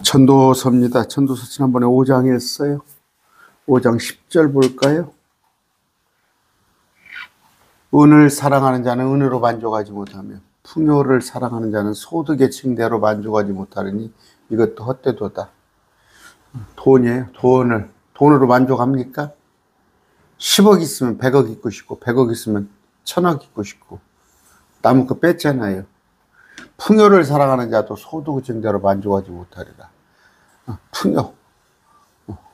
전도서입니다. 전도서 지난번에 5장 했어요. 5장 10절 볼까요? 은을 사랑하는 자는 은으로 만족하지 못하며 풍요를 사랑하는 자는 소득의 층대로 만족하지 못하느니 이것도 헛되도다. 돈이에요. 돈으로 만족합니까? 10억 있으면 100억 있고 싶고 100억 있으면 1000억 있고 싶고 남은 거 뺐잖아요. 풍요를 사랑하는 자도 소득의 층대로 만족하지 못하리라. 풍요.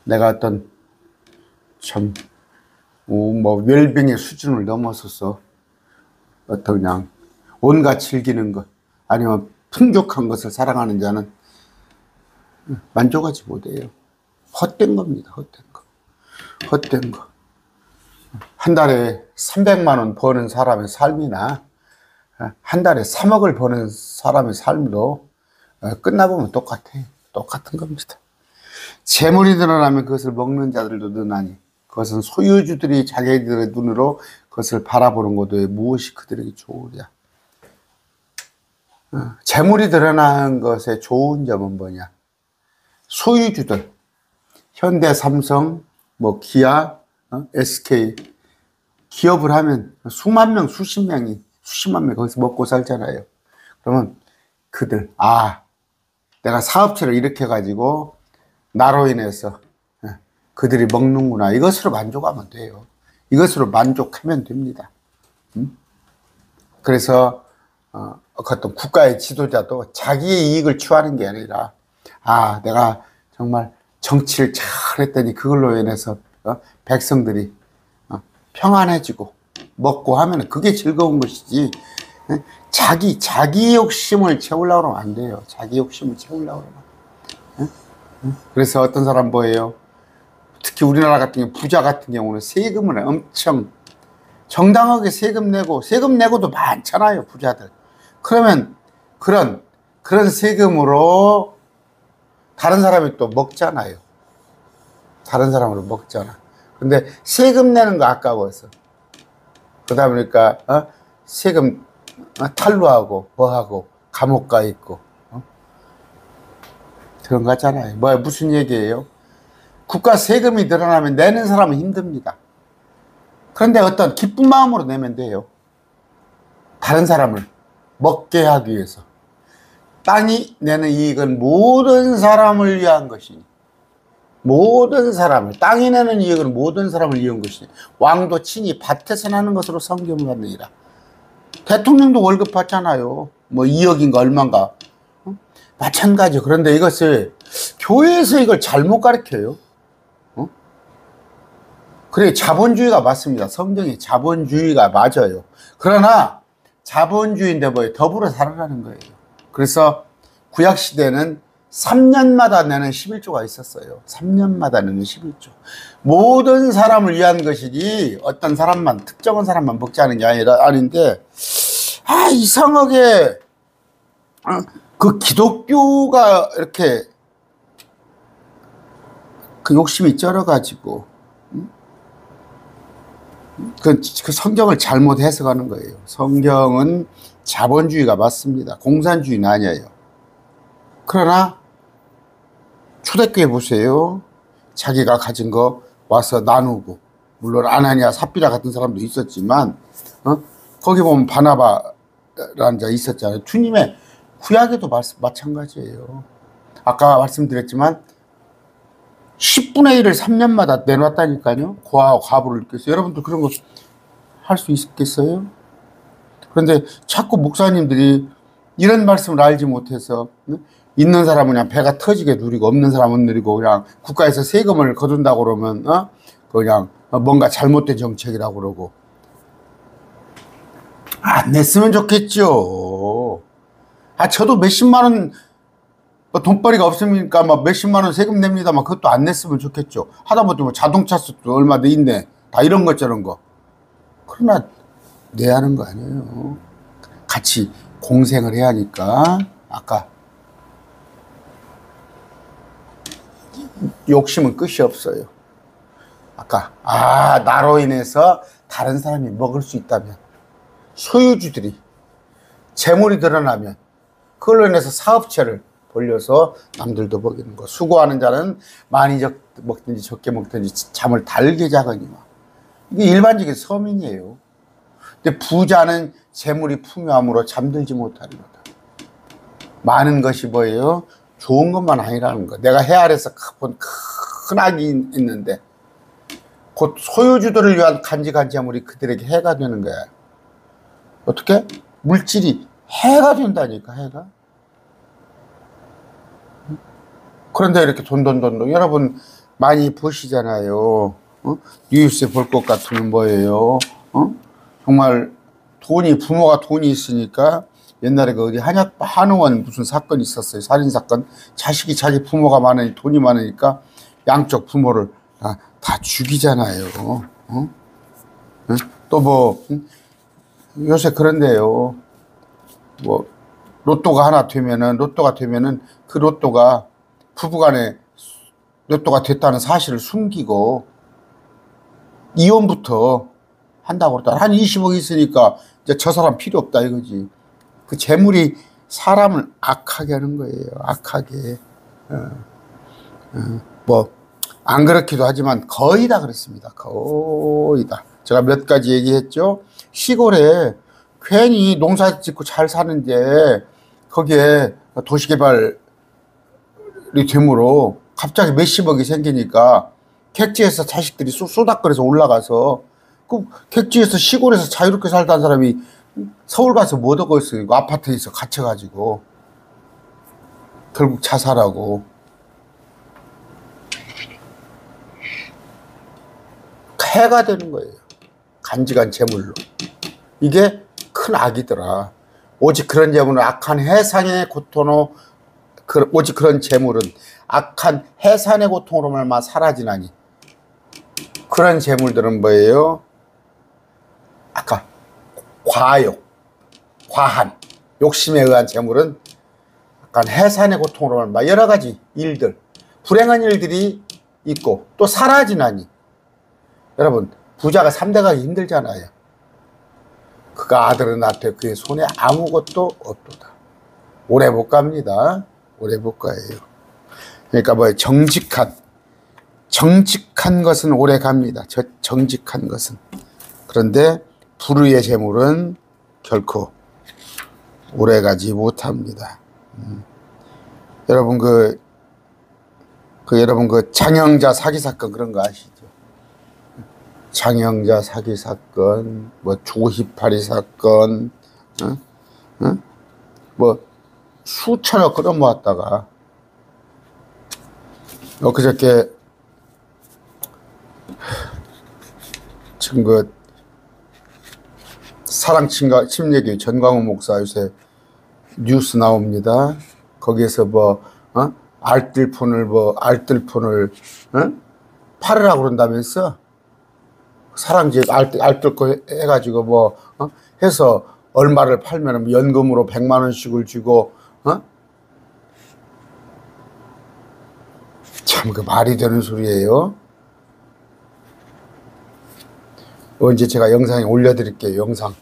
내가 어떤 웰빙의 수준을 넘어서서 어떤 그냥 온갖 즐기는 것 아니면 풍족한 것을 사랑하는 자는 만족하지 못해요. 헛된 겁니다. 헛된 거. 한 달에 300만 원 버는 사람의 삶이나 한 달에 3억을 버는 사람의 삶도 끝나보면 똑같은 겁니다. 재물이 늘어나면 그것을 먹는 자들도 늘어나니 그것은 소유주들이 자기들의 눈으로 그것을 바라보는 것도 무엇이 그들에게 좋으랴. 재물이 늘어나는 것의 좋은 점은 뭐냐? 소유주들, 현대, 삼성, 기아, SK 기업을 하면 수만 명, 수십만 명 거기서 먹고 살잖아요. 그러면 그들 내가 사업체를 일으켜가지고 나로 인해서 그들이 먹는구나. 이것으로 만족하면 돼요. 이것으로 만족하면 됩니다. 그래서 어떤 국가의 지도자도 자기의 이익을 취하는 게 아니라 내가 정말 정치를 잘했더니 그걸로 인해서 백성들이 평안해지고 먹고 하면 그게 즐거운 것이지 자기 욕심을 채우려고 그러면 안 돼요. 자기 욕심을 채우려고 그러면. 그래서 어떤 사람 뭐예요? 특히 우리나라 같은 경우 부자 같은 경우는 세금을 엄청 정당하게 세금 내고도 많잖아요. 부자들. 그러면 그런 세금으로 다른 사람이 또 먹잖아요. 다른 사람으로 먹잖아. 근데 세금 내는 거 아까워서 그러다 보니까 세금 탈루하고 뭐하고 감옥 가 있고 그런 거 같잖아요. 무슨 얘기예요? 국가 세금이 늘어나면 내는 사람은 힘듭니다. 그런데 어떤 기쁜 마음으로 내면 돼요. 다른 사람을 먹게 하기 위해서. 땅이 내는 이익은 모든 사람을 위한 것이니 땅이 내는 이익은 모든 사람을 위한 것이니 왕도 친히 밭에서 나는 것으로 성경을 받느니라. 대통령도 월급 받잖아요. 2억인가 얼마인가. 마찬가지. 그런데 이것을 교회에서 이걸 잘못 가르쳐요. 그래, 자본주의가 맞습니다. 성경이 자본주의가 맞아요. 그러나 자본주의인데 더불어 살아라는 거예요. 그래서 구약시대는 3년마다 내는 11조가 있었어요. 3년마다 내는 11조. 모든 사람을 위한 것이지 어떤 사람만, 특정한 사람만 먹자는 게 아닌데 이상하게 그 기독교가 이렇게 그 욕심이 쩔어가지고 그 성경을 잘못 해석하는 거예요. 성경은 자본주의가 맞습니다. 공산주의는 아니에요. 그러나 초대교회 보세요. 자기가 가진 거 와서 나누고, 물론 아나니아 삽비라 같은 사람도 있었지만 거기 보면 바나바라는 자 있었잖아요. 주님의 구약에도 마찬가지예요. 아까 말씀드렸지만 10분의 1을 3년마다 내놨다니까요. 과부를 느꼈어요. 여러분도 그런 거 할 수 있겠어요? 그런데 자꾸 목사님들이 이런 말씀을 알지 못해서 있는 사람은 그냥 배가 터지게 누리고 없는 사람은 누리고 그냥 국가에서 세금을 거둔다고 그러면 그냥 뭔가 잘못된 정책이라고 그러고 안 냈으면 좋겠죠. 저도 몇십만 원 돈벌이가 없으니까 몇십만 원 세금 냅니다. 그것도 안 냈으면 좋겠죠. 하다못해 자동차 수도 얼마 돼 있네. 다 이런 것 저런 거. 그러나 내야 하는 거 아니에요. 같이 공생을 해야 하니까. 아까 욕심은 끝이 없어요. 아까 나로 인해서 다른 사람이 먹을 수 있다면, 소유주들이 재물이 드러나면 그걸로 인해서 사업체를 벌려서 남들도 먹이는 거. 수고하는 자는 많이 먹든지 적게 먹든지 잠을 달게 자거니와. 이게 일반적인 서민이에요. 근데 부자는 재물이 풍요함으로 잠들지 못하리로다. 많은 것이 뭐예요? 좋은 것만 아니라는 거. 내가 해 아래서 본 큰 악이 있는데 곧 소유주들을 위한 간직한 재물이 그들에게 해가 되는 거야. 어떻게? 물질이 해가 된다니까, 해가. 그런데 이렇게 돈. 여러분 많이 보시잖아요. 뉴스에 볼 것 같으면 뭐예요? 정말 부모가 돈이 있으니까 옛날에 그 어디 한의원 무슨 사건이 있었어요. 살인사건. 자식이 자기 부모가 많으니 돈이 많으니까 양쪽 부모를 다 죽이잖아요. 또 뭐, 요새 그런데요. 뭐, 로또가 되면은 그 로또가 부부간에 로또가 됐다는 사실을 숨기고 이혼부터 한다고 그러더라. 한 20억 있으니까 이제 저 사람 필요 없다 이거지. 그 재물이 사람을 악하게 하는 거예요. 악하게. 뭐 안 그렇기도 하지만 거의 다 그렇습니다. 거의 다. 제가 몇 가지 얘기했죠. 시골에 괜히 농사 짓고 잘 사는데 거기에 도시개발이 됨으로 갑자기 몇십억이 생기니까 객지에서 자식들이 쏘닥거려서 올라가서 그 객지에서 시골에서 자유롭게 살던 사람이 서울 가서 못 얻고 있어요. 아파트에서 갇혀가지고 결국 자살하고. 해가 되는 거예요. 간직한 재물로. 이게 큰 악이더라. 오직 그런 재물은 악한 해상의 고통으로, 오직 그런 재물은 악한 해산의 고통으로 말마 사라지나니. 그런 재물들은 뭐예요? 아까 과욕, 과한, 욕심에 의한 재물은 약간 해산의 고통으로 말마 여러 가지 일들, 불행한 일들이 있고 또 사라지나니. 여러분 부자가 3대 가기 힘들잖아요. 그가 아들은 낳되 그의 손에 아무것도 없도다. 오래 못 갑니다. 오래 못 가요. 그러니까 뭐예요? 정직한 것은 오래 갑니다. 정직한 것은. 그런데 불의의 재물은 결코 오래 가지 못합니다. 여러분 여러분 장영자 사기 사건 그런 거 아시죠? 장영자 사기 사건, 뭐 조희파리 사건, 뭐 수천억 끌어모았다가 그저께 지금 그 사랑침례교회 전광훈 목사 요새 뉴스 나옵니다. 거기에서 알뜰폰을 팔으라고 그런다면서 사랑집 알뜰 거 해가지고 해서 얼마를 팔면 연금으로 100만 원씩을 주고 참 그 말이 되는 소리예요. 언제 제가 영상에 올려드릴게요. 영상.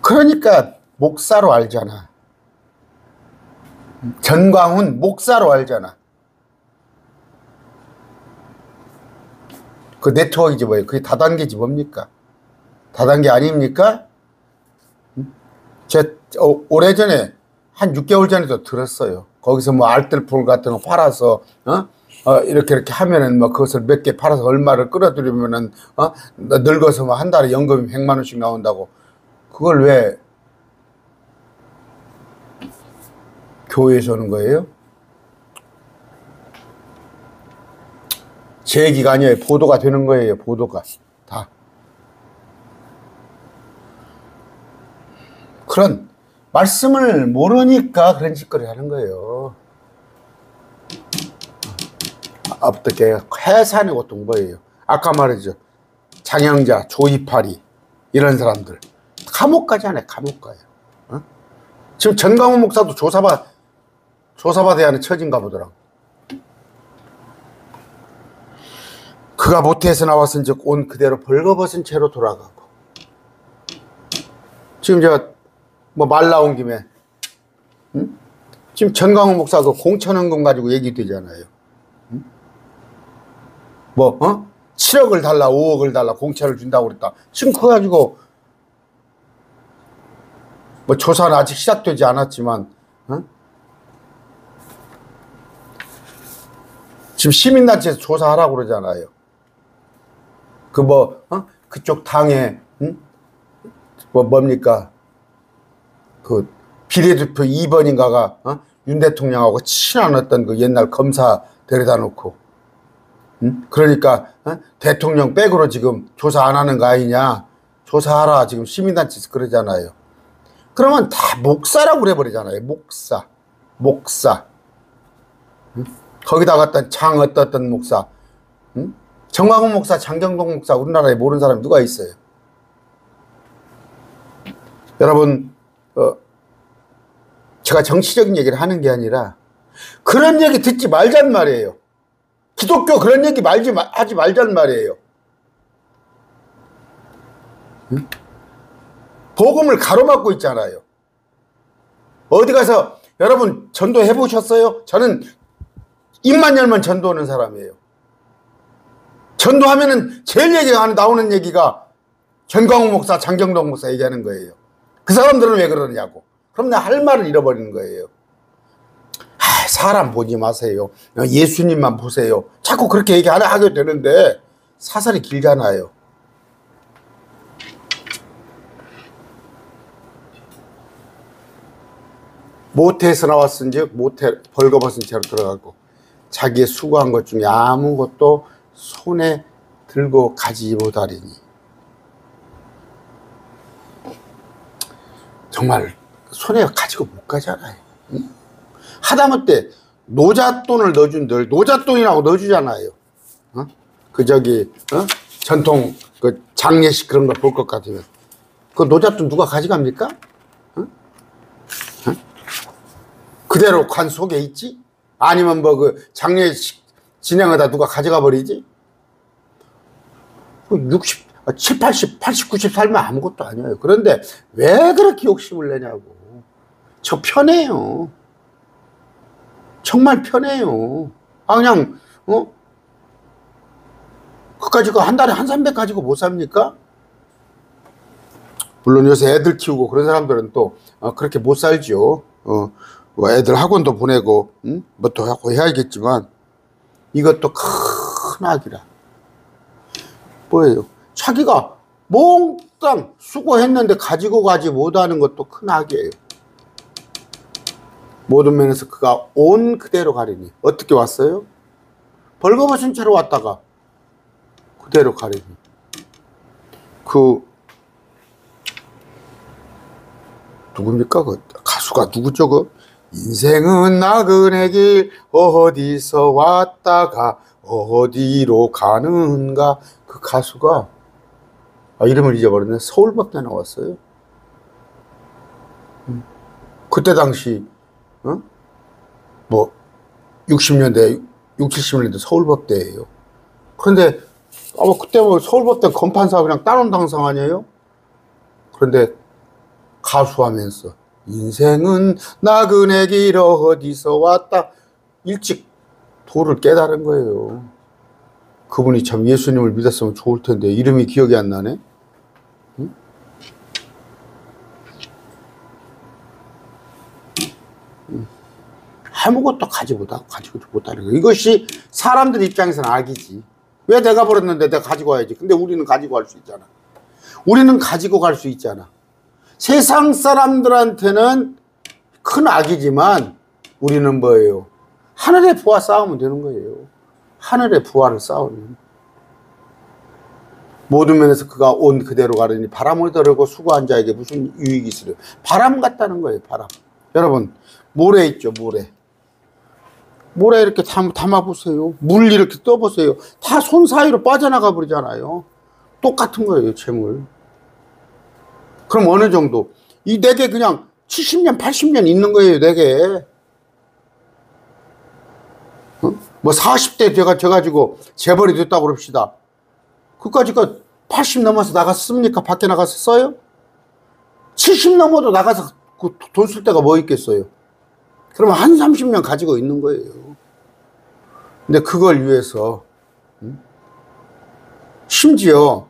그러니까 목사로 알잖아. 전광훈 목사로 알잖아. 그 네트워크이지 뭐예요? 그게 다단계지 뭡니까? 다단계 아닙니까? 제가 오래전에 한 6개월 전에도 들었어요. 거기서 뭐 알뜰폰 같은 거 팔아서 이렇게 하면은 그것을 몇 개 팔아서 얼마를 끌어들이면은 늙어서 한 달에 연금이 100만 원씩 나온다고. 그걸 왜 교회에서 하는 거예요? 제 얘기가 아니에요. 보도가 되는 거예요. 보도가 다. 그런 말씀을 모르니까 그런 짓거리 하는 거예요. 어떻게 해산의 고통 뭐예요? 아까 말했죠. 장영자, 조이파리 이런 사람들 감옥 가지 않아요. 감옥 가요. 지금 전광훈 목사도 조사받아야 하는 처지인가 보더라고. 그가 모태에서 나왔은즉 온 그대로 벌거벗은 채로 돌아가고. 지금 뭐 말 나온 김에, 응? 지금 전광훈 목사 그 공천헌금 가지고 얘기되잖아요. 응? 뭐, 7억을 달라, 5억을 달라, 공천을 준다고 그랬다. 지금 그거 가지고, 뭐 조사는 아직 시작되지 않았지만, 지금 시민단체에서 조사하라고 그러잖아요. 그 그쪽 당에, 뭡니까? 그 비례대표 2번인가가, 윤 대통령하고 친한 어떤 그 옛날 검사 데려다 놓고, 그러니까, 대통령 백으로 지금 조사 안 하는 거 아니냐? 조사하라. 지금 시민단체에서 그러잖아요. 그러면 다 목사라고 그래버리잖아요. 목사. 거기다 갖다 어떤 목사. 정광훈 목사, 장경동 목사 우리나라에 모르는 사람이 누가 있어요? 여러분, 제가 정치적인 얘기를 하는 게 아니라 그런 얘기 듣지 말자는 말이에요. 기독교 그런 얘기 하지 말자는 말이에요. 복음을 가로막고 있잖아요. 어디 가서 여러분 전도해 보셨어요? 저는 입만 열면 전도하는 사람이에요. 전도하면은 제일 나오는 얘기가 전광훈 목사, 장경동 목사 얘기하는 거예요. 그 사람들은 왜 그러냐고. 그럼 나 할 말을 잃어버리는 거예요. 사람 보지 마세요. 예수님만 보세요. 자꾸 그렇게 하게 되는데 사설이 길잖아요. 모태에서 나왔은즉 모태 벌거벗은 채로 들어가고 자기의 수고한 것 중에 아무것도 손에 들고 가지 못하리니. 정말 손에 가지고 못 가잖아요. 응? 하다못해 노잣돈을 넣어준들 노잣돈이라고 넣어주잖아요. 전통 그 장례식 그런 거 볼 것 같으면 그 노잣돈 누가 가져갑니까? 그대로 관 속에 있지? 아니면 뭐 그 장례식 진행하다 누가 가져가 버리지? 7, 80, 90 살면 아무것도 아니에요. 그런데 왜 그렇게 욕심을 내냐고. 저 편해요. 정말 편해요. 그냥, 그까지 한 달에 한 300 가지고 못 삽니까? 물론 요새 애들 키우고 그런 사람들은 또, 그렇게 못 살죠. 뭐 애들 학원도 보내고, 뭐 또 하고 해야겠지만, 이것도 큰 악이라. 뭐예요? 자기가 몽땅 수고했는데 가지고 가지 못하는 것도 큰 악이에요. 모든 면에서 그가 온 그대로 가리니. 어떻게 왔어요? 벌거벗은 채로 왔다가 그대로 가리니. 누굽니까? 그 가수가 누구죠? 그 인생은 나그네 길 어디서 왔다가 어디로 가는가. 그 가수가 이름을 잊어버렸네. 서울법대 나왔어요. 그때 당시 뭐 60년대 70년대 서울법대예요. 그런데 그때 뭐 서울법대 건판사 그냥 따놓은 당상 아니에요? 그런데 가수하면서 인생은 나그네 길 어디서 왔다 일찍 도를 깨달은 거예요. 그분이 참 예수님을 믿었으면 좋을 텐데 이름이 기억이 안 나네. 응? 아무것도 가지고 못하는 거예요. 이것이 사람들 입장에서는 악이지. 왜 내가 버렸는데 내가 가지고 와야지. 근데 우리는 가지고 갈 수 있잖아. 우리는 가지고 갈 수 있잖아. 세상 사람들한테는 큰 악이지만 우리는 뭐예요? 하늘의 부와 싸우면 되는 거예요. 하늘의 부와를 싸우면. 모든 면에서 그가 온 그대로 가르니 바람을 더르고 수고한 자에게 무슨 유익이 있으려. 바람 같다는 거예요. 바람. 여러분 모래 있죠. 모래 이렇게 담아보세요. 물 이렇게 떠보세요. 다 손 사이로 빠져나가 버리잖아요. 똑같은 거예요. 재물. 그럼 어느 정도? 이 내게 그냥 70년 80년 있는 거예요. 내게. 뭐 40대 돼가지고 재벌이 됐다고 그럽시다. 그까지가 80 넘어서 나갔습니까? 밖에 나가서 써요? 70 넘어도 나가서 그 돈 쓸 데가 뭐 있겠어요? 그러면 한 30년 가지고 있는 거예요. 근데 그걸 위해서 심지어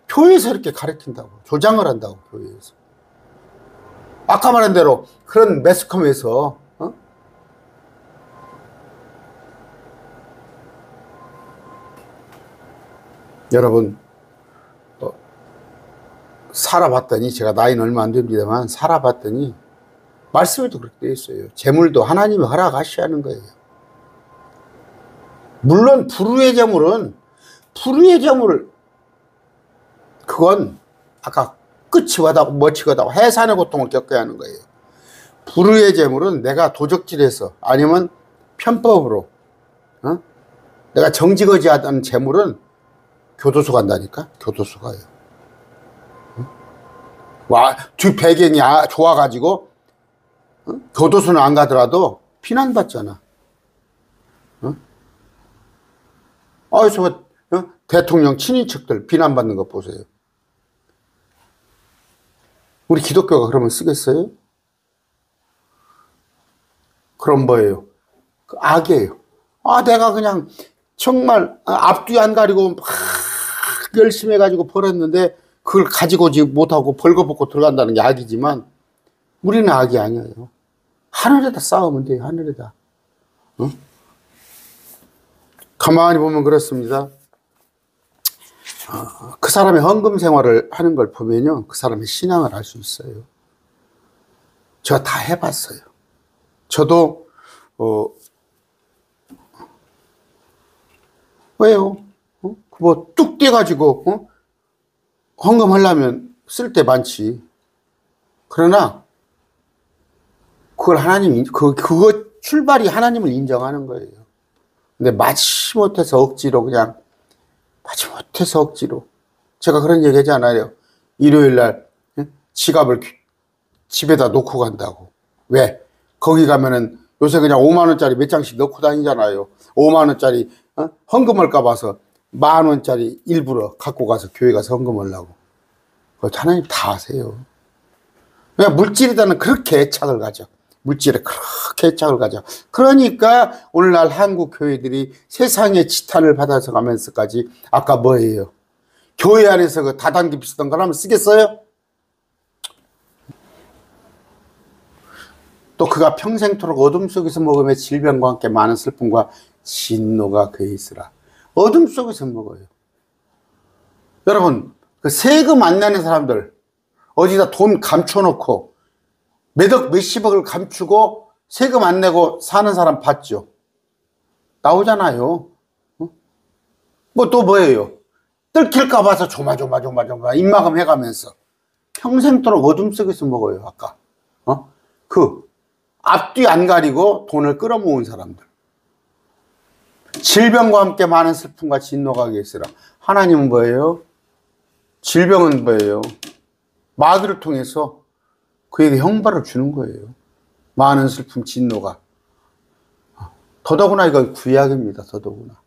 교회에서 이렇게 가르친다고, 조장을 한다고, 교회에서. 아까 말한 대로 그런 매스컴에서 여러분 살아봤더니, 제가 나이는 얼마 안 됩니다만 살아봤더니 말씀에도 그렇게 되어 있어요. 재물도 하나님이 허락하셔야 하는 거예요. 물론 불의의 재물은, 불의의 재물을, 그건 아까 끝이가다고 멋지가다고 해산의 고통을 겪어야 하는 거예요. 불의의 재물은 내가 도적질해서 아니면 편법으로 내가 정직하지 않은 재물은 교도소 간다니까. 교도소 가요. 와, 주 배경이 좋아가지고 교도소는 안 가더라도 비난받잖아. 저 대통령 친인척들 비난받는 거 보세요. 우리 기독교가 그러면 쓰겠어요? 그럼 뭐예요? 악이에요. 내가 그냥 정말 앞뒤 안 가리고 막 열심히 해가지고 벌었는데 그걸 가지고 오지 못하고 벌거벗고 들어간다는 게 악이지만, 우리는 악이 아니에요. 하늘에다 쌓으면 돼요. 하늘에다. 가만히 보면 그렇습니다. 그 사람의 헌금 생활을 하는 걸 보면요, 그 사람의 신앙을 알 수 있어요. 제가 다 해봤어요. 저도 왜요? 뭐 뚝 떼가지고 헌금 하려면 쓸 때 많지. 그러나 그걸 하나님이, 그거 출발이 하나님을 인정하는 거예요. 근데 마지못해서 억지로, 그냥 마지못해서 억지로. 제가 그런 얘기 하지 않아요? 일요일 날 지갑을 집에다 놓고 간다고. 왜? 거기 가면은 요새 그냥 5만 원짜리 몇 장씩 넣고 다니잖아요. 5만 원짜리 헌금할까 봐서 10,000 원짜리 일부러 갖고 가서 교회 가서 헌금하려고. 하나님 다 아세요. 그냥 물질에다는 그렇게 애착을 가져. 물질에 그렇게 애착을 가져. 그러니까 오늘날 한국 교회들이 세상의 지탄을 받아서 가면서까지, 아까 뭐예요? 교회 안에서 그 다단계 비슷한 걸 하면 쓰겠어요? 또 그가 평생토록 어둠 속에서 먹으며 질병과 함께 많은 슬픔과 진노가 그에 있으라. 어둠 속에서 먹어요. 여러분, 그 세금 안 내는 사람들, 어디다 돈 감춰놓고 몇억 몇십억을 감추고 세금 안 내고 사는 사람 봤죠? 나오잖아요. 뭐 또 뭐예요? 뜯길까 봐서 조마조마 입마금 해가면서 평생토록 어둠 속에서 먹어요. 아까 그 앞뒤 안 가리고 돈을 끌어모은 사람들. 질병과 함께 많은 슬픔과 진노가 그에 있으라. 하나님은 뭐예요? 질병은 뭐예요? 마귀를 통해서 그에게 형벌을 주는 거예요. 많은 슬픔, 진노가. 더더구나 이건 구약입니다. 더더구나.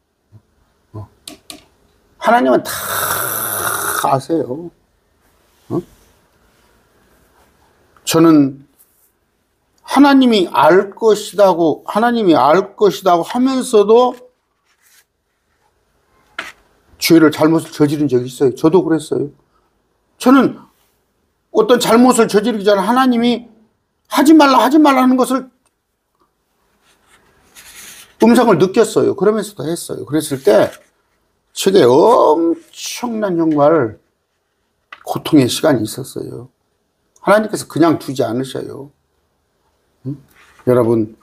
하나님은 다 아세요. 저는 하나님이 알 것이라고 하면서도 죄를, 잘못을 저지른 적이 있어요. 저도 그랬어요. 저는 어떤 잘못을 저지르기 전에 하나님이 하지 말라는 것을 음성을 느꼈어요. 그러면서도 했어요. 그랬을 때 제게 엄청난 정말 고통의 시간이 있었어요. 하나님께서 그냥 두지 않으셔요. 여러분,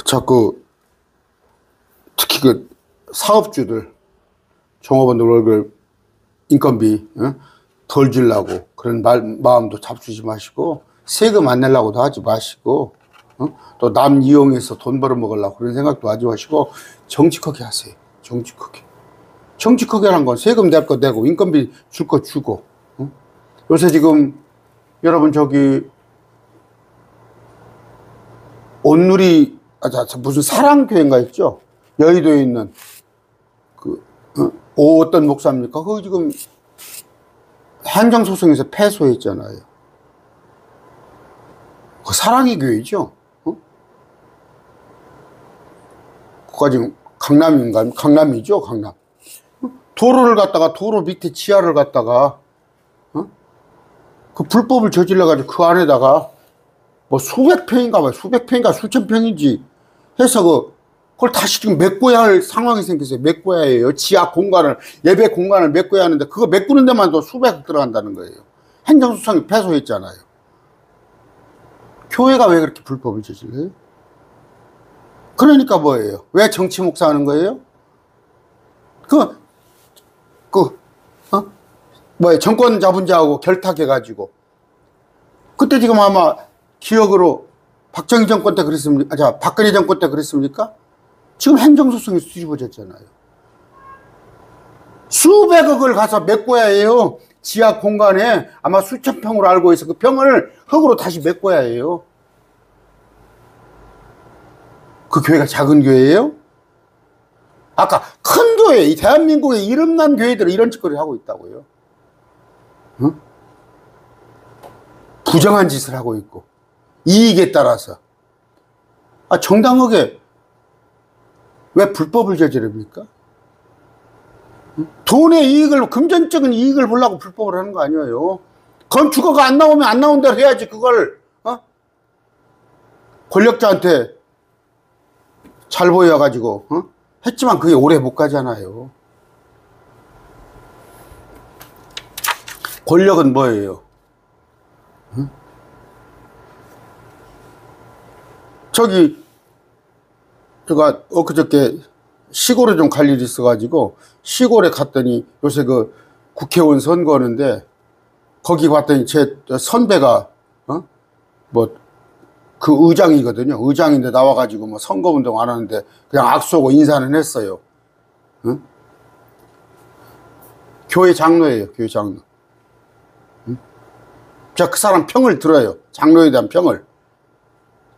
자꾸 특히 그 사업주들, 종업원들 월급, 인건비 덜 주려고 그런 마음도 잡수지 마시고, 세금 안 내려고도 하지 마시고, 또 남 이용해서 돈 벌어먹으려고 그런 생각도 하지 마시고, 정직하게 하세요. 정직하게 하는 건 세금 낼 거 내고, 인건비 줄 거 주고. 요새 지금 여러분 저기 온누리 무슨 사랑교회인가 있죠? 여의도에 있는 그 어떤 목사입니까? 그거 지금 행정소송에서 패소했잖아요. 그 사랑의 교회죠. 어? 그까지 강남인가? 강남이죠, 강남. 도로를 갖다가 도로 밑에 지하를 갖다가 그 불법을 저질러 가지고 그 안에다가 뭐 수백 평인가 봐요. 수백 평인가 수천 평인지 해서 그걸 다시 지금 메꿔야 할 상황이 생겼어요. 메꿔야 해요. 지하 공간을, 예배 공간을 메꿔야 하는데 그거 메꾸는 데만 도 수백억 들어간다는 거예요. 행정수상이 패소했잖아요. 교회가 왜 그렇게 불법을 저질러요? 그러니까 뭐예요? 왜 정치 목사 하는 거예요? 뭐예요? 정권 잡은 자하고 결탁해가지고. 그때 지금 아마 기억으로 박정희 정권 때 그랬습니까? 자, 박근혜 정권 때 그랬습니까? 지금 행정소송이 수집어졌잖아요. 수백억을 가서 메꿔야 해요. 지하 공간에 아마 수천 평으로 알고 있어. 그 평을 흙으로 다시 메꿔야 해요. 그 교회가 작은 교회예요? 아까 큰 교회, 이 대한민국의 이름난 교회들은 이런 짓거리를 하고 있다고요. 응? 부정한 짓을 하고 있고 이익에 따라서 정당하게 왜 불법을 저지릅니까? 돈의 이익을, 금전적인 이익을 보려고 불법을 하는 거 아니에요. 건축허가 안 나오면 안 나온 대로 해야지. 그걸 권력자한테 잘 보여가지고 했지만 그게 오래 못 가잖아요. 권력은 뭐예요? 제가 엊그저께 시골에 좀 갈 일이 있어가지고 시골에 갔더니 요새 그 국회의원 선거하는데 거기 갔더니 제 선배가 뭐 그 의장이거든요. 의장인데 나와가지고 뭐 선거운동 안 하는데 그냥 악수하고 인사는 했어요. 응? 교회 장로예요. 교회 장로. 응? 제가 그 사람 평을 들어요. 장로에 대한 평을.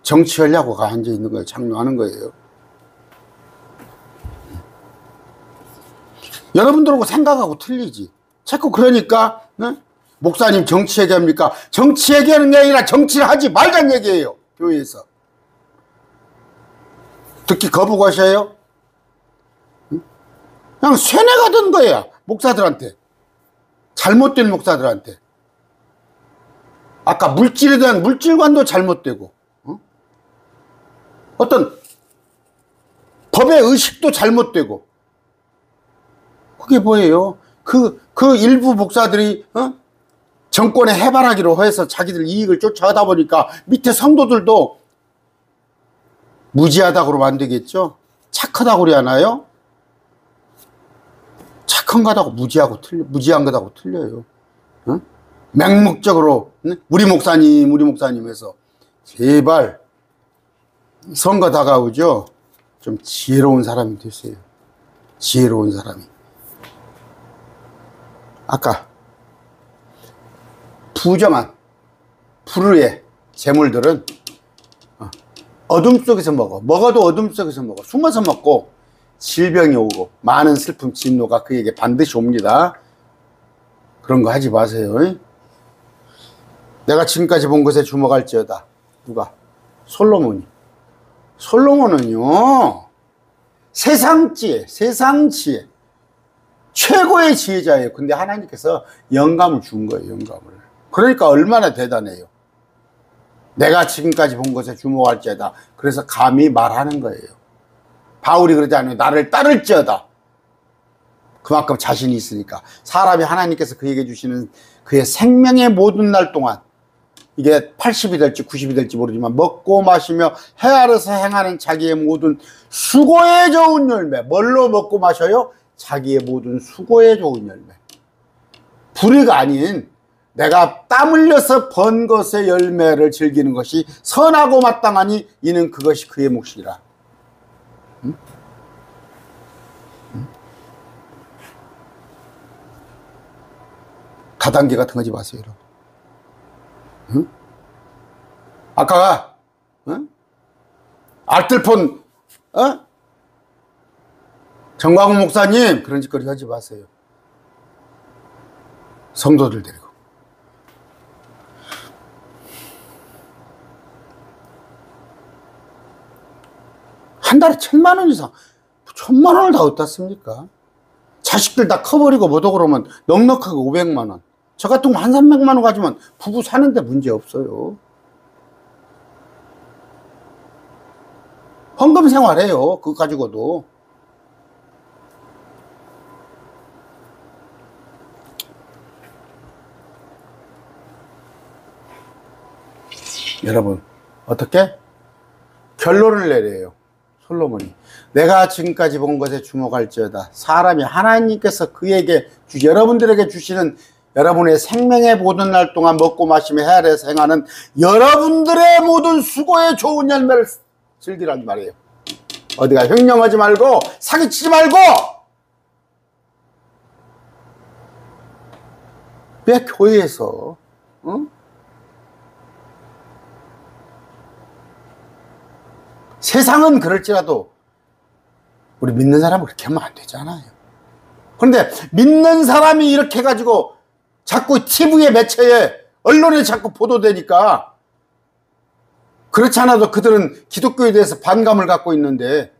정치하려고 앉아 있는 거예요. 장로하는 거예요. 여러분들하고 생각하고 틀리지. 자꾸 그러니까 목사님 정치 얘기합니까? 정치 얘기하는 게 아니라 정치를 하지 말자는 얘기예요. 교회에서. 듣기 거부가셔요? 그냥 쇠뇌가 된 거야. 목사들한테. 잘못된 목사들한테. 아까 물질에 대한 물질관도 잘못되고 어떤 법의 의식도 잘못되고 그게 뭐예요? 그 일부 목사들이 정권의 해바라기로 해서 자기들 이익을 쫓아가다 보니까 밑에 성도들도 무지하다고 만들겠죠? 착하다고 그러지 않아요? 착한 거하고 무지한 거하고 틀려요. 맹목적으로 우리 목사님 해서 제발 선거 다가오죠? 좀 지혜로운 사람이 되세요. 지혜로운 사람이. 아까 부정한 불의의 재물들은 어둠 속에서 먹어도 어둠 속에서 먹어. 숨어서 먹고 질병이 오고 많은 슬픔, 진노가 그에게 반드시 옵니다. 그런 거 하지 마세요. 내가 지금까지 본 것에 주목할지어다. 누가? 솔로몬이. 솔로몬은요 세상 지혜 최고의 지혜자예요. 근데 하나님께서 영감을 준 거예요. 영감을. 그러니까 얼마나 대단해요. 내가 지금까지 본 것에 주목할지어다. 그래서 감히 말하는 거예요. 바울이 그러지 않아요. 나를 따를지어다. 그만큼 자신이 있으니까. 사람이 하나님께서 그에게 주시는 그의 생명의 모든 날 동안 이게 80이 될지 90이 될지 모르지만 먹고 마시며 해 아래서 행하는 자기의 모든 수고에 좋은 열매. 뭘로 먹고 마셔요? 자기의 모든 수고에 좋은 열매. 불의가 아닌 내가 땀 흘려서 번 것의 열매를 즐기는 것이 선하고 마땅하니 이는 그것이 그의 몫이라. 응? 응? 다단계 같은 거 하지 마세요, 여러분. 응? 아까 알뜰폰 정광훈 목사님 그런 짓거리 하지 마세요. 성도들 데리고 한 달에 1,000만 원 이상, 1,000만 원을 다 어디다 씁니까? 자식들 다 커버리고 뭐도 그러면 넉넉하게 500만 원. 저 같은 거 한 300만 원 가지면 부부 사는데 문제 없어요. 헌금 생활해요. 그거 가지고도. 여러분, 어떻게? 결론을 내려요. 솔로몬이. 내가 지금까지 본 것에 주목할지어다. 사람이 하나님께서 그에게 여러분들에게 주시는 여러분의 생명의 모든 날 동안 먹고 마시며 헤아려서 행하는 여러분들의 모든 수고의 좋은 열매를 즐기라는 말이에요. 어디가 횡령하지 말고 사기치지 말고. 왜 교회에서 세상은 그럴지라도 우리 믿는 사람은 그렇게 하면 안 되잖아요. 그런데 믿는 사람이 이렇게 해가지고 자꾸 TV에 매체에 언론에 자꾸 보도되니까 그렇지 않아도 그들은 기독교에 대해서 반감을 갖고 있는데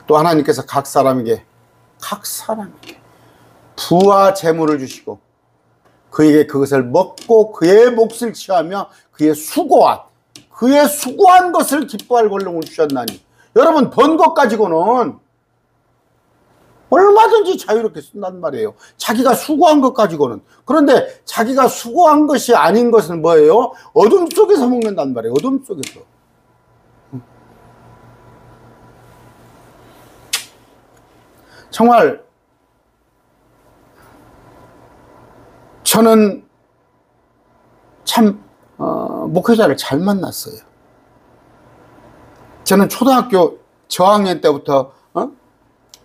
또 하나님께서 각 사람에게 부와 재물을 주시고 그에게 그것을 먹고 그의 몫을 취하며 그의 수고한 것을 기뻐할 권능을 주셨나니. 여러분, 번 것 가지고는 얼마든지 자유롭게 쓴단 말이에요. 자기가 수고한 것 가지고는. 그런데 자기가 수고한 것이 아닌 것은 뭐예요? 어둠 속에서 먹는단 말이에요. 어둠 속에서. 정말 저는 참 목회자를 잘 만났어요. 저는 초등학교 저학년 때부터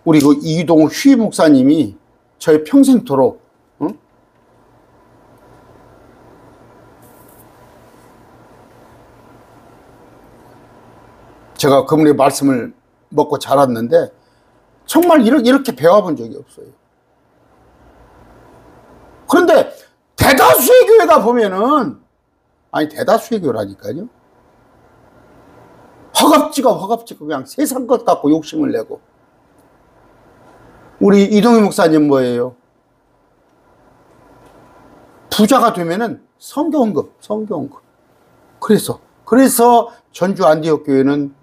우리 그 이동우 휘 목사님이 저의 평생토록 제가 그분의 말씀을 먹고 자랐는데 정말 이렇게 배워본 적이 없어요. 그런데 대다수의 교회가 보면은, 아니 대다수의 교회라니까요, 허겁지겁 그냥 세상 것 갖고 욕심을 내고. 우리 이동희 목사님 뭐예요? 부자가 되면은 성경헌금. 그래서 전주 안디옥 교회는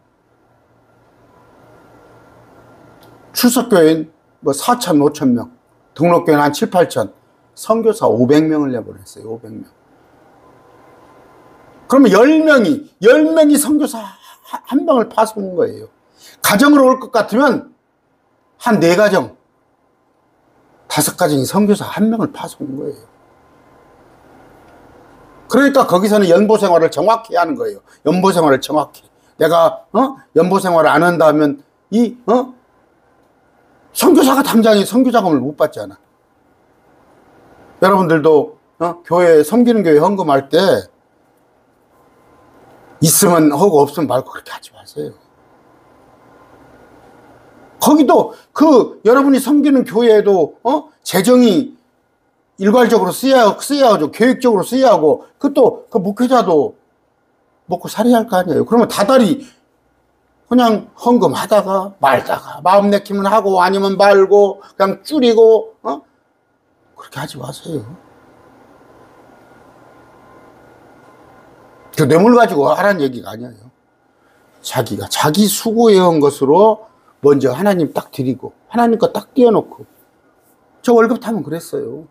출석교회는 뭐 4천, 5천 명, 등록교회는 한 7, 8천, 선교사 500명을 내보냈어요. 500명. 그러면 10명이 선교사 한 명을 파송한 거예요. 가정으로 올 것 같으면 한 4가정, 5가정이 선교사 한 명을 파송한 거예요. 그러니까 거기서는 연보 생활을 정확히 하는 거예요. 연보 생활을 정확히. 내가 연보 생활을 안 한다 하면 선교사가 당장에 선교자금을 못 받잖아. 여러분들도 교회, 섬기는 교회 헌금할 때 있으면 하고 없으면 말고 그렇게 하지 마세요. 거기도 여러분이 섬기는 교회에도 재정이 일괄적으로 쓰여야 하죠. 계획적으로 쓰여야 하고, 그것도 그 목회자도 먹고 살아야 할 거 아니에요. 그러면 다달이 그냥 헌금하다가 말다가 마음 내키면 하고 아니면 말고 그냥 줄이고 그렇게 하지 마세요. 그 뇌물 가지고 하라는 얘기가 아니에요. 자기 수고해온 것으로 먼저 하나님 딱 드리고 하나님 거 딱 띄워놓고. 저 월급 타면 그랬어요.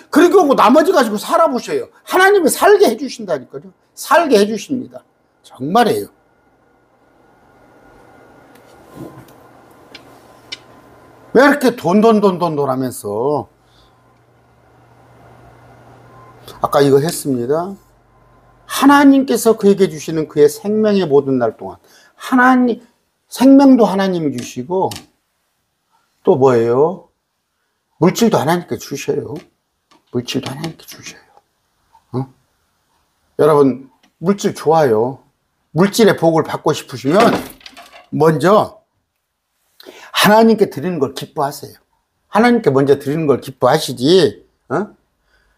그리고 나머지 가지고 살아보셔요. 하나님이 살게 해주신다니까요. 살게 해주십니다. 정말이에요. 왜 이렇게 돈 하면서. 아까 이거 했습니다. 하나님께서 그에게 주시는 그의 생명의 모든 날 동안 생명도 하나님이 주시고 또 뭐예요? 물질도 하나님께 주셔요. 물질도 하나님께 주셔요. 여러분, 물질 좋아요. 물질의 복을 받고 싶으시면 먼저 하나님께 드리는 걸 기뻐하세요. 하나님께 먼저 드리는 걸 기뻐하시지,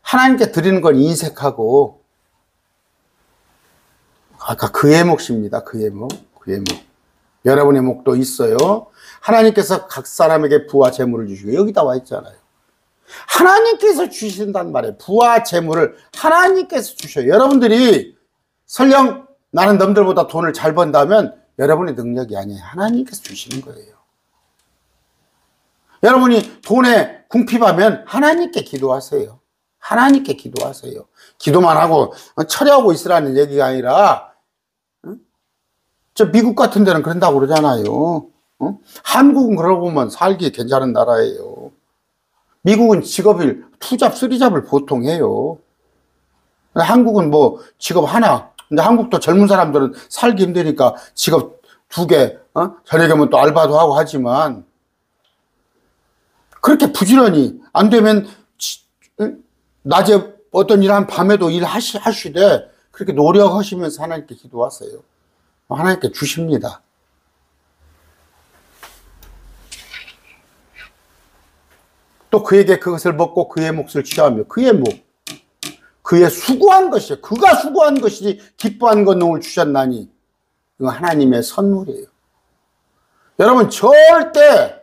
하나님께 드리는 걸 인색하고, 아까 그의 몫입니다. 그의 몫. 그의 몫. 여러분의 몫도 있어요. 하나님께서 각 사람에게 부와 재물을 주시고, 여기 나와 있잖아요. 하나님께서 주신단 말이에요. 부와 재물을 하나님께서 주셔요. 여러분들이 설령 나는 남들보다 돈을 잘 번다면 여러분의 능력이 아니에요. 하나님께서 주시는 거예요. 여러분이 돈에 궁핍하면 하나님께 기도하세요. 하나님께 기도하세요. 기도만 하고 처리하고 있으라는 얘기가 아니라, 저 미국 같은 데는 그런다고 그러잖아요. 한국은 그러고 보면 살기 괜찮은 나라예요. 미국은 직업일, 투잡, 쓰리잡을 보통 해요. 한국은 뭐 직업 하나. 근데 한국도 젊은 사람들은 살기 힘드니까 직업 2개, 저녁에면 또 알바도 하고 하지만, 그렇게 부지런히 안 되면 낮에 어떤 일 한 밤에도 일하시되 그렇게 노력하시면서 하나님께 기도하세요. 하나님께 주십니다. 또 그에게 그것을 먹고 그의 몫을 취하며, 그의 몫, 그의 수고한 것이에요. 그가 수고한 것이지 기뻐한 것을 주셨나니, 이거 하나님의 선물이에요. 여러분 절대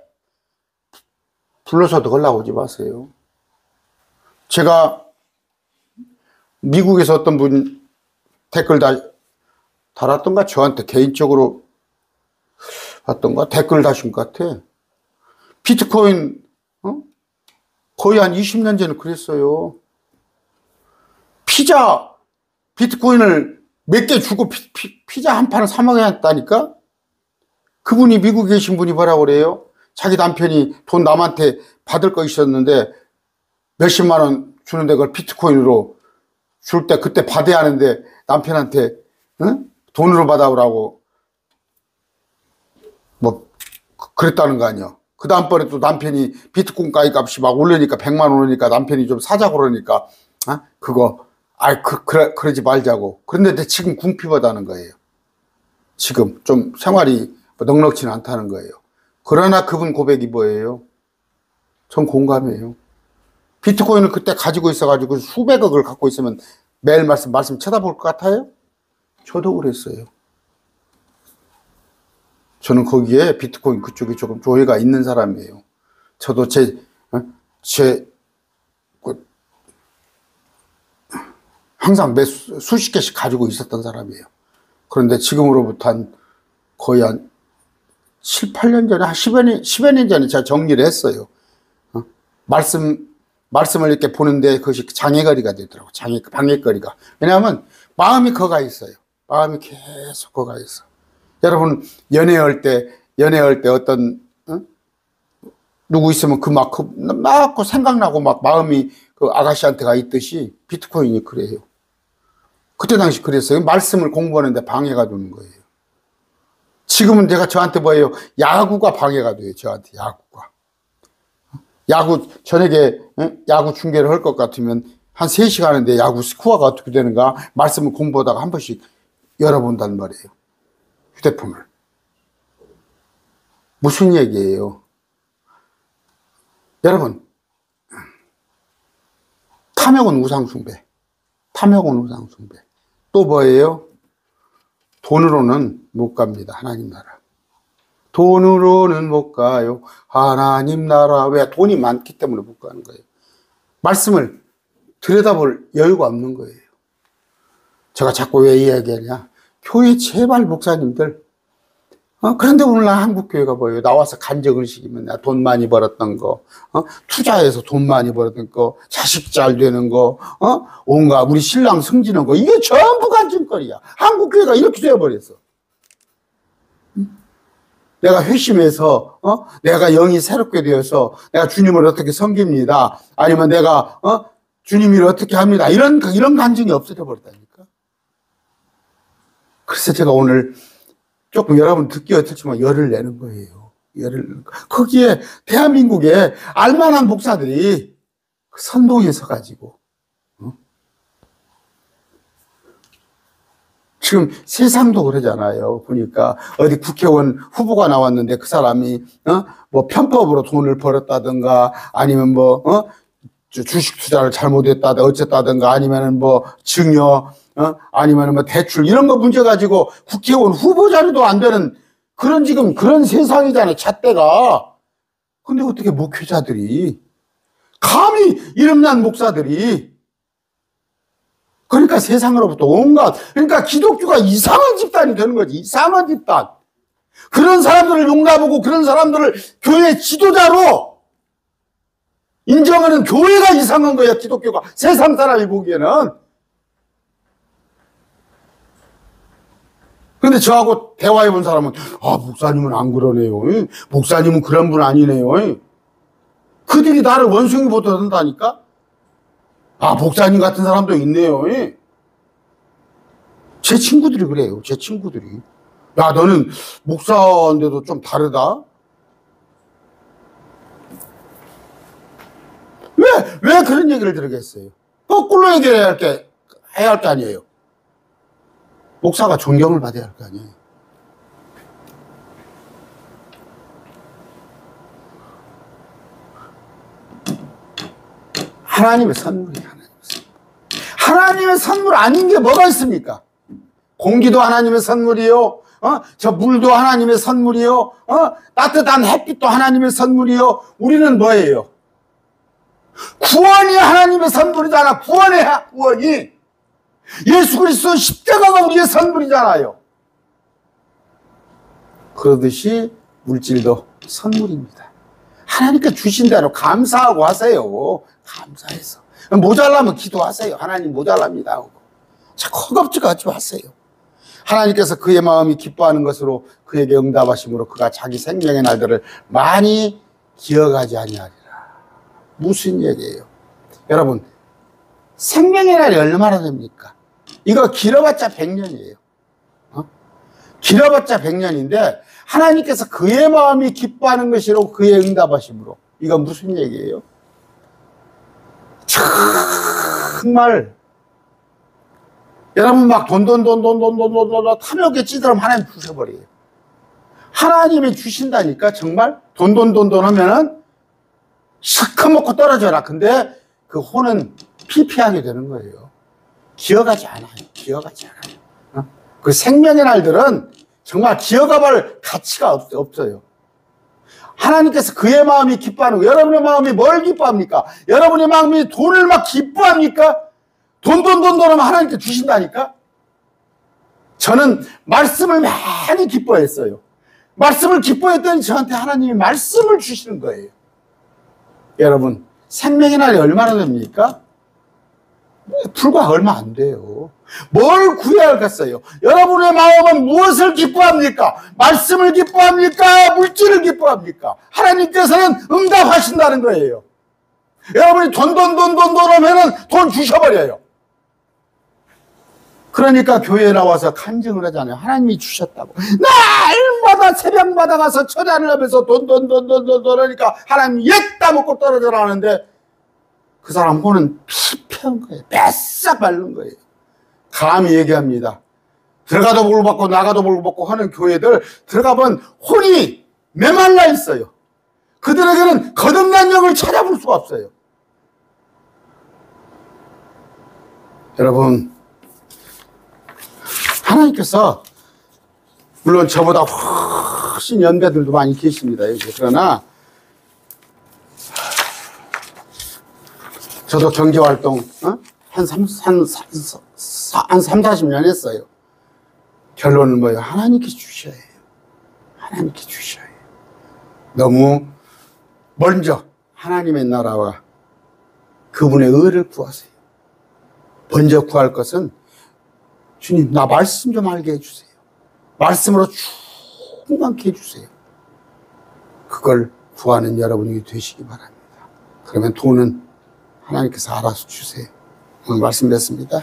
불러서 넣으려고 오지 마세요. 제가 미국에서 어떤 분 댓글 달았던가, 저한테 개인적으로 왔던가, 댓글 다신 것 같아. 비트코인, 거의 한 20년 전에 그랬어요. 피자, 비트코인을 몇 개 주고 피자 한 판을 사 먹었다니까? 그분이 미국에 계신 분이 뭐라고 그래요? 자기 남편이 돈 남한테 받을 거 있었는데 몇십만 원 주는데 그걸 비트코인으로 줄 때 그때 받아야 하는데 남편한테 돈으로 받아오라고 뭐 그랬다는 거 아니야. 그 다음번에 또 남편이 비트코인 값이 막 오르니까 100만 원 오르니까 남편이 좀 사자고 그러니까 그거 그러지 말자고. 그런데 지금 궁핍하다는 거예요. 지금 좀 생활이 넉넉지는 않다는 거예요. 그러나 그분 고백이 뭐예요? 전 공감해요. 비트코인을 그때 가지고 있어가지고 수백억을 갖고 있으면 매일 말씀 쳐다볼 것 같아요? 저도 그랬어요. 저는 거기에 비트코인 그쪽에 조금 조예가 있는 사람이에요. 저도 항상 수십 개씩 가지고 있었던 사람이에요. 그런데 지금으로부터 거의 한 7, 8년 전에, 한 10여 년 전에 제가 정리를 했어요. 말씀을 이렇게 보는데 그것이 장애거리가 되더라고요. 방해거리가. 왜냐하면 마음이 거가 있어요. 마음이 계속 거가 있어. 여러분, 연애할 때 어떤, 누구 있으면 막 생각나고 막 마음이 그 아가씨한테 가 있듯이 비트코인이 그래요. 그때 당시 그랬어요. 말씀을 공부하는데 방해가 되는 거예요. 지금은 내가 저한테 뭐예요? 야구가 방해가 돼요. 저한테 야구가. 저녁에 야구 중계를 할 것 같으면 한 3시간 하는데 야구 스코어가 어떻게 되는가 말씀을 공부하다가 한 번씩 열어본단 말이에요. 휴대폰을. 무슨 얘기예요? 여러분, 탐욕은 우상숭배. 또 뭐예요? 돈으로는 못 갑니다. 하나님 나라. 돈으로는 못 가요. 하나님 나라. 왜? 돈이 많기 때문에 못 가는 거예요. 말씀을 들여다볼 여유가 없는 거예요. 제가 자꾸 왜 이야기하냐? 교회 제발 목사님들. 그런데 오늘날 한국교회가 뭐예요? 나와서 간증의식이면 나 돈 많이 벌었던 거, 투자해서 돈 많이 벌었던 거, 자식 잘 되는 거, 온갖 우리 신랑 승진한 거, 이게 전부 간증거리야. 한국교회가 이렇게 되어버렸어. 내가 회심해서, 내가 영이 새롭게 되어서, 내가 주님을 어떻게 섬깁니다. 아니면 내가, 주님을 어떻게 합니다. 이런 간증이 없어져 버렸다니까. 그래서 제가 오늘 조금 여러분 듣기 어떻지만 열을 내는 거예요. 거기에 대한민국에 알만한 목사들이 선동에 서가지고, 지금 세상도 그러잖아요. 보니까 어디 국회의원 후보가 나왔는데 그 사람이 뭐 편법으로 돈을 벌었다든가 아니면 뭐 주식 투자를 잘못했다든가 어쨌다든가 아니면은 뭐 증여 아니면 뭐 대출 이런 거 문제 가지고 국회의원 후보 자리도 안 되는 그런 지금 그런 세상이잖아요. 잣대가. 근데 어떻게 목회자들이 감히 이름난 목사들이 그러니까 세상으로부터 온갖 그러니까 기독교가 이상한 집단이 되는 거지. 이상한 집단. 그런 사람들을 용납하고 그런 사람들을 교회 지도자로 인정하는 교회가 이상한 거야. 기독교가 세상 사람이 보기에는. 근데 저하고 대화해 본 사람은 목사님은 안 그러네요. 목사님은 그런 분 아니네요. 그들이 나를 원숭이 보듯한다니까. 목사님 같은 사람도 있네요. 제 친구들이 그래요. 제 친구들이. 야, 너는 목사인데도 좀 다르다. 왜 그런 얘기를 들으겠어요? 거꾸로 얘기해야 할 게 아니에요. 목사가 존경을 받아야 할 거 아니에요. 하나님의 선물이에요. 하나님의 선물 아닌 게 뭐가 있습니까? 공기도 하나님의 선물이요. 저 물도 하나님의 선물이요. 따뜻한 햇빛도 하나님의 선물이요. 우리는 뭐예요? 구원이 하나님의 선물이잖아. 구원이. 예수 그리스도 십자가가 우리의 선물이잖아요. 그러듯이 물질도 선물입니다. 하나님께 주신 대로 감사하고 하세요. 감사해서. 모자라면 기도하세요. 하나님 모자랍니다 하고. 자꾸 허겁지겁 하지 마세요. 하나님께서 그의 마음이 기뻐하는 것으로 그에게 응답하심으로 그가 자기 생명의 날들을 많이 기억하지 아니하리라. 무슨 얘기예요? 여러분, 생명의 날이 얼마나 됩니까? 이거 길어봤자 100년이에요. 길어봤자 100년인데 하나님께서 그의 마음이 기뻐하는 것이로 그의 응답하심으로. 이거 무슨 얘기예요? 정말 여러분 막 돈 탐욕에 찌들면 하나님 부숴버려요. 하나님이 주신다니까. 정말 돈 하면은 실컷 먹고 떨어져라. 근데 그 혼은 피폐하게 되는 거예요. 기억하지 않아요. 그 생명의 날들은 정말 기억할 가치가 없어요. 하나님께서 그의 마음이 기뻐하는 거. 여러분의 마음이 뭘 기뻐합니까? 여러분의 마음이 돈을 막 기뻐합니까? 돈 하면 하나님께 주신다니까? 저는 말씀을 많이 기뻐했어요. 말씀을 기뻐했더니 저한테 하나님이 말씀을 주시는 거예요. 여러분, 생명의 날이 얼마나 됩니까? 불과 얼마 안 돼요. 뭘 구해야 하겠어요? 여러분의 마음은 무엇을 기뻐합니까? 말씀을 기뻐합니까? 물질을 기뻐합니까? 하나님께서는 응답하신다는 거예요. 여러분이 돈 하면은 돈 주셔버려요. 그러니까 교회에 나와서 간증을 하잖아요. 하나님이 주셨다고. 날마다 새벽마다 가서 철야를 하면서 돈 하니까 하나님 옛 따먹고 떨어져라 하는데 그 사람 혼은 피폐한 거예요. 뺏싹 마른 거예요. 감히 얘기합니다. 들어가도 물 받고 나가도 물 받고 하는 교회들 들어가면 혼이 메말라 있어요. 그들에게는 거듭난 영을 찾아볼 수가 없어요. 여러분, 하나님께서 물론 저보다 훨씬 연배들도 많이 계십니다. 여기. 그러나 저도 경제활동 한 30-40년 했어요. 결론은 뭐예요? 하나님께 주셔야 해요. 하나님께 주셔야 해요. 너무 먼저 하나님의 나라와 그분의 의를 구하세요. 먼저 구할 것은 주님, 나 말씀 좀 알게 해주세요. 말씀으로 충만케 해주세요. 그걸 구하는 여러분이 되시기 바랍니다. 그러면 돈은 하나님께서 알아서 주세요. 오늘 말씀 드렸습니다.